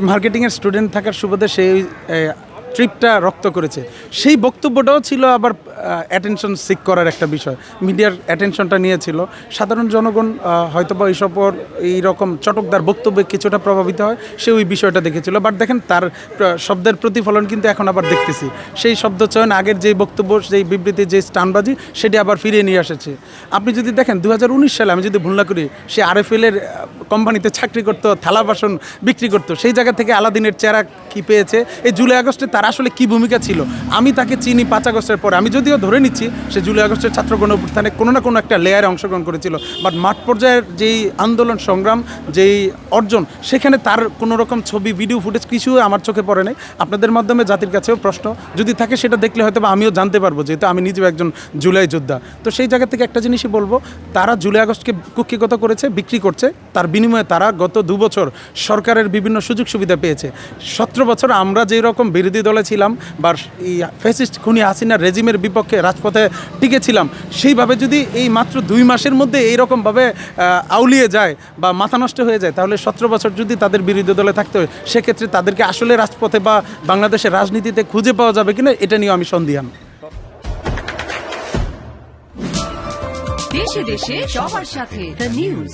মার্কেটিংয়ের স্টুডেন্ট থাকার সুবাদে সেই ট্রিপটা রক্ত করেছে। সেই বক্তব্যটাও ছিল আবার অ্যাটেনশন সিক করার একটা বিষয়, মিডিয়ার অ্যাটেনশনটা নিয়েছিল। সাধারণ জনগণ হয়তোবা এইসবর এইরকম চটকদার বক্তব্যে কিছুটা প্রভাবিত হয়, সে ওই বিষয়টা দেখেছিল। বাট দেখেন তার শব্দের প্রতিফলন কিন্তু এখন আবার দেখতেছি। সেই শব্দ চয়ন, আগের যেই বক্তব্য, সেই বিবৃতি, যে স্টানবাজি, সেটি আবার ফিরিয়ে নিয়ে এসেছে। আপনি যদি দেখেন 2019 সালে, আমি যদি ভুল না করি, সে RFL-এর কোম্পানিতে চাকরি করতো, থালা বাসন বিক্রি করতো। সেই জায়গা থেকে আলাদিনের চেহারা কী পেয়েছে, এই জুলাই আগস্টে তার আসলে কী ভূমিকা ছিল। আমি তাকে চিনি 5 আগস্টের পরে। আমি যদিও ধরে নিচ্ছি সে জুলাই আগস্টের ছাত্র গণঅভ্যুত্থানে কোনো না কোনো একটা লেয়ারে অংশগ্রহণ করেছিল, বাট মাঠ পর্যায়ের যেই আন্দোলন সংগ্রাম, যেই অর্জন, সেখানে তার কোনো রকম ছবি, ভিডিও ফুটেজ কিছু আমার চোখে পড়ে নাই। আপনাদের মাধ্যমে জাতির কাছেও প্রশ্ন, যদি থাকে সেটা দেখলে হয়তো আমিও জানতে পারবো, যেহেতু আমি নিজেও একজন জুলাই যোদ্ধা। তো সেই জায়গা থেকে একটা জিনিসই বলবো, তারা জুলাই আগস্টকে কুক্ষিগত করেছে, বিক্রি করছে। তার বিনিময়ে তারা গত 2 বছর সরকারের বিভিন্ন সুযোগ সুবিধা পেয়েছে। 17 বছর আমরা যেই রকম বিরোধী দলে ছিলাম বা ফ্যাসিস্ট খুনি হাসিনার রেজিমের বিপক্ষে রাজপথে টিকেছিলাম, সেইভাবে যদি এই মাত্র 2 মাসের মধ্যে এইরকমভাবে আউলিয়ে যায় বা মাথা নষ্ট হয়ে যায়, তাহলে 17 বছর যদি তাদের বিরোধী দলে থাকতে হয়, সেক্ষেত্রে তাদেরকে আসলে রাজপথে বা বাংলাদেশের রাজনীতিতে খুঁজে পাওয়া যাবে কিনা, এটা নিয়েও আমি সন্দিহান। দেশে দেশে সবার সাথে দ্য নিউজ।